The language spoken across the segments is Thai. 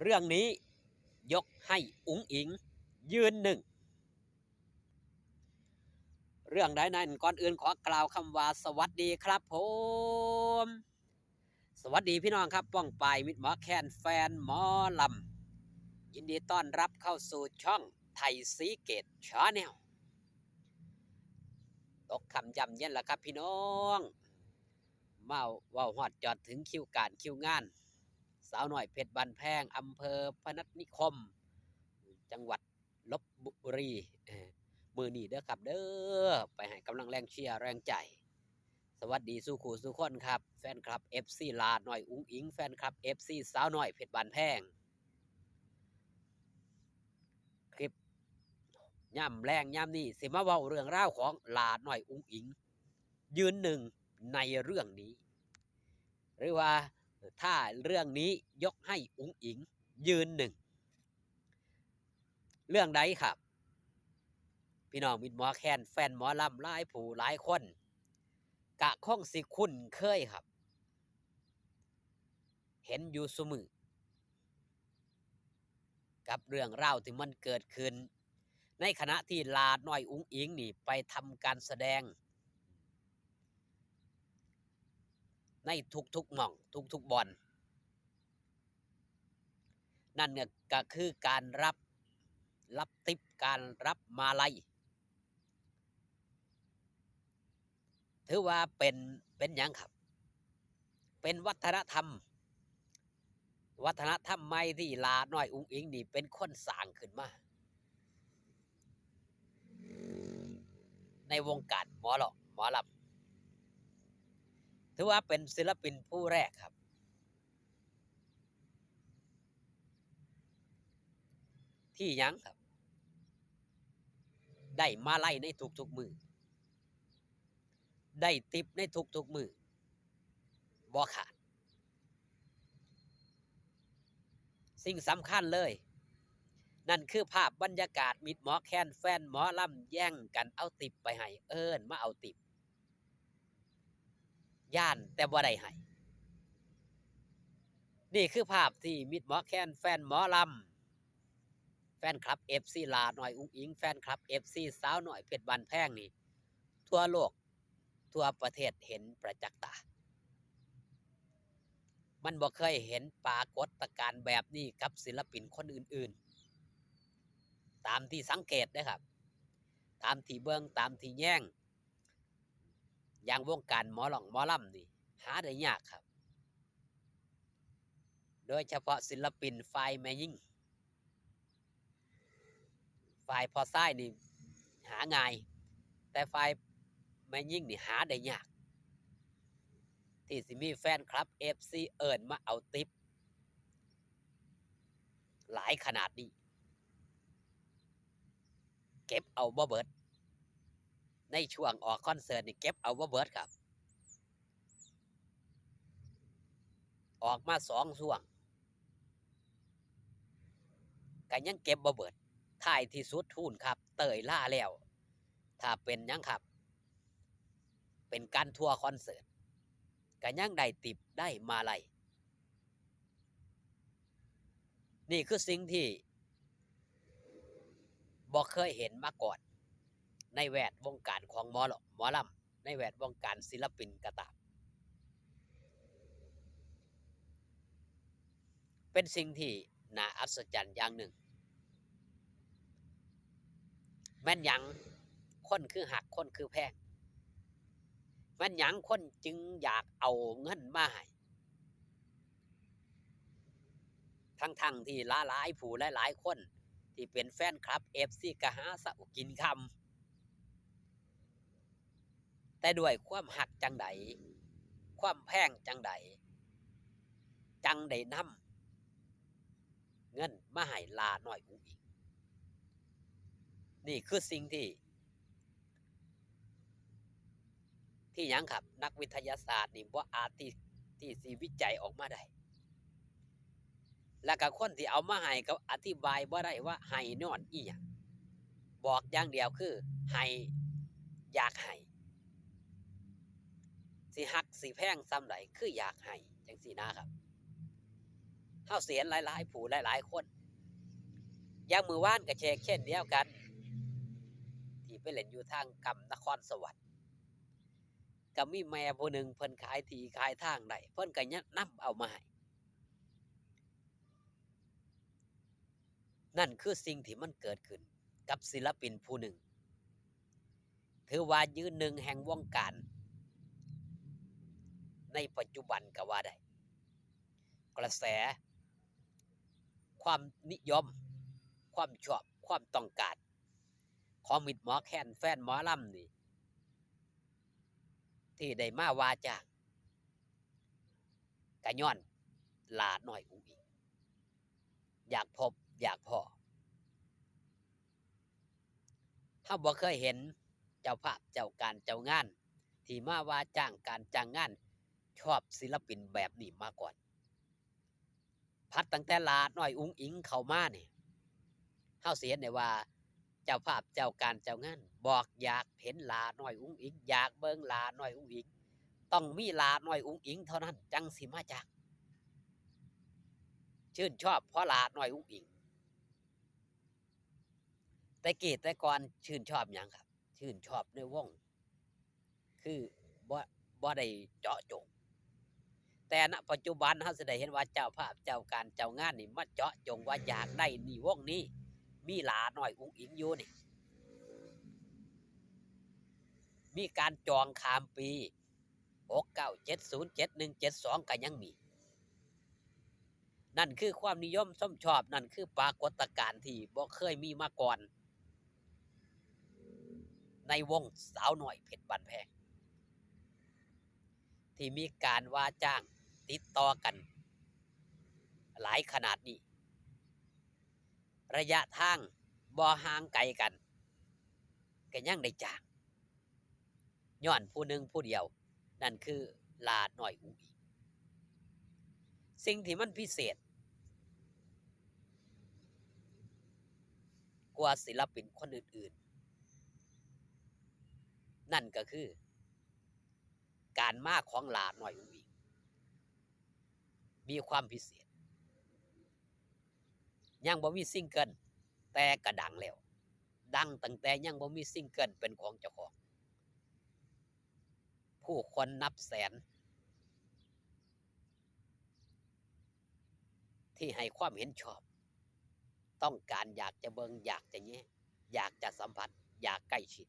เรื่องนี้ยกให้อุ๋งอิงยืนหนึ่งเรื่องใดนั้นก่อนอื่นขอกล่าวคำว่าสวัสดีครับผมสวัสดีพี่น้องครับป้องปายมิตรหมอแคนแฟนหมอลำยินดีต้อนรับเข้าสู่ช่องไทยสีเกตชาแนลตกคำจำเย็นแล้วครับพี่น้องมาว่าหอดจอดถึงคิวการคิวงานสาวหน่อยเพชรบันแพงอำเภอพนัสนิคมจังหวัดลบบุรีมือนีเด้อครับเด้อไปให้กำลังแรงเชียร์แรงใจสวัสดีสู่ขู่สู่คนครับแฟนคลับ FC ลาหน่อยอุ้งอิงแฟนคลับ FC สาวหน่อยเพชรบันแพงคลิปย่ำแรงย่ำนี่สิมาเว้าเรื่องราวของลาหน่อยอุ้งอิงยืนหนึ่งในเรื่องนี้หรือว่าถ้าเรื่องนี้ยกให้อุ้งอิงยืนหนึ่งเรื่องใดครับพี่น้องมิตรหมอแคนแฟนหมอลำหลายผู้หลายคนกะข้องสิคุ้นเคยครับเห็นอยู่เสมอกับเรื่องราวที่มันเกิดขึ้นในขณะที่ลาน้อยอุ้งอิงนี่ไปทำการแสดงในทุกๆหม่องทุกๆบอนนั่นก็คือการรับติปการรับมาลัยถือว่าเป็นหยังครับเป็นวัฒนธรรมใหม่ที่ลาน้อยอุ้งอิงนี่เป็นคนสร้างขึ้นมาในวงการหมอลำถือว่าเป็นศิลปินผู้แรกครับที่ยังครับได้มาลัยในทุกๆมือได้ติปในทุกๆมือบ่ขาดสิ่งสำคัญเลยนั่นคือภาพบรรยากาศมิตรหมอแคนแฟนหมอลำแย่งกันเอาติปไปให้มาเอาติปย่านแต่บ่ได้ให้นี่คือภาพที่มิตรหมอแคนแฟนหมอลำแฟนคลับ FC ลาหน่อยอุ้งอิงแฟนคลับ FC สาวหน่อยเพชรบันแพงนี่ทั่วโลกทั่วประเทศเห็นประจักษ์ตามันบ่เคยเห็นปรากฏการณ์แบบนี้กับศิลปินคนอื่นๆตามที่สังเกตนะครับตามที่เบิ่งตามที่แย่งอย่างวงการหมอลำนี่หาได้ยากครับโดยเฉพาะศิลปินฝ่ายแม่หญิงฝ่ายพอซ้ายนี่หาง่ายแต่ฝ่ายแม่หญิงนี่หาได้ยากที่สิมีแฟนคลับ FC มาเอาติปหลายขนาดนี้เก็บเอาบ่เบิดในช่วงออกคอนเสิร์ตนี่เก็บเอาบ่เบิดครับออกมา2ช่วงก็ยังเก็บบ่เบิดท้ายที่สุดทูนครับเตยล่าแล้วถ้าเป็นยังครับเป็นการทัวร์คอนเสิร์ตก็ยังได้ติปได้มาลัยนี่คือสิ่งที่บ่เคยเห็นมาก่อนในแวดวงการของหมอลำในแวดวงการศิลปินก็ตามเป็นสิ่งที่น่าอัศจรรย์อย่างหนึ่งแม่นหยังคนคือหักคนคือแพงแม่นหยังคนจึงอยากเอาเงินมาให้ทั้งที่หลายผู้หลายคนที่เป็นแฟนคลับ FC ก็หาเสากินคำแต่ด้วยความหักจังใดความแพงจังใดจังได้นำเงินมาให้ลาน้อยอุ้งอิงนี่คือสิ่งที่หยังครับนักวิทยาศาสตร์นี่บ่อาจที่สิวิจัยออกมาได้แล้วก็คนที่เอามาให้ก็อธิบายบ่ได้ว่าให้ย้อนอิหยังบอกอย่างเดียวคือให้อยากให้สิฮักสิแพงส่ำใดคืออยากให้จังซี้นะครับ เฮาสิเห็นหลายๆผู้หลายๆคนอย่างมื้อวานก็เช่นเดียวกันที่ไปเล่นอยู่ทางกำนครสวรรค์ก็มีแม่ผู้หนึ่งเพิ่นขายที่ขายทางได้เพิ่นก็ยังนำเอามาให้นั่นคือสิ่งที่มันเกิดขึ้นกับศิลปินผู้หนึ่งถือว่ายืนหนึ่งแห่งวงการในปัจจุบันก็ว่าได้กระแสความนิยมความชอบความต้องการของมิตรหมอแคนแฟนหมอลำนี่ที่ได้มาว่าจ้างก็ย้อนหลาน้อยอุ๋งอิงอยากพบอยากพ้อเฮาบ่เคยเห็นเจ้าภาพเจ้าการเจ้างานที่มาว่าจ้างการจ้างงานชอบศิลปินแบบนี้มาก่อนพัดตั้งแต่หลาน้อยอุ๋งอิงเข้ามานี่เฮาสิเห็นได้ว่าเจ้าภาพเจ้าการเจ้างานบอกอยากเห็นหลาน้อยอุ๋งอิงอยากเบิ่งหลาน้อยอุ๋งอิงต้องมีหลาน้อยอุ๋งอิงเท่านั้นจังสิมาจ้างชื่นชอบเพราะหลาน้อยอุ๋งอิงแต่กี้แต่ก่อนชื่นชอบหยังครับชื่นชอบในวงคือบ่บ่ได้เจาะจงแต่ณปัจจุบันเฮาสิได้เห็นว่าเจ้าภาพเจ้าการเจ้างานนี่มาเจาะจงว่าอยากได้นี่วงนี้มีหลาน้อยอุ๋งอิงอยู่นี่มีการจองข้ามปี69 70 71 72ก็ยังมีนั่นคือความนิยมชมชอบนั่นคือปรากฏการณ์ที่บ่เคยมีมาก่อนในวงสาวน้อยเพชรบ้านแพงที่มีการว่าจ้างติดต่อกันหลายขนาดนี้ระยะทางบ่ห่างไกลกันก็ยังได้จ้างย้อนผู้หนึ่งผู้เดียวนั่นคือหลาน้อยอุ๋งอิงสิ่งที่มันพิเศษกว่าศิลปินคนอื่นๆนั่นก็คือการมาของหลาน้อยอุ๋งอิงมีความพิเศษยังบ่มีซิงเกิลแต่ก็ดังแล้วดังตั้งแต่ยังบ่มีซิงเกิลเป็นของเจ้าของผู้คนนับแสนที่ให้ความเห็นชอบต้องการอยากจะเบิ่งอยากจะแย่งอยากจะสัมผัสอยากใกล้ชิด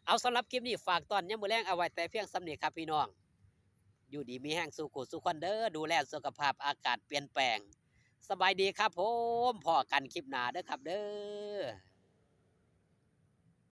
เอาสำหรับคลิปนี้ฝากตอนยามมื้อแลงเอาไว้แต่เพียงส่ำนี้ครับพี่น้องอยู่ดีมีแห้งสู่ขู่สู่คนเด้อดูแลสุขภาพอากาศเปลี่ยนแปลงสบายดีครับผมพอกันคลิปหน้าเด้อครับเด้อ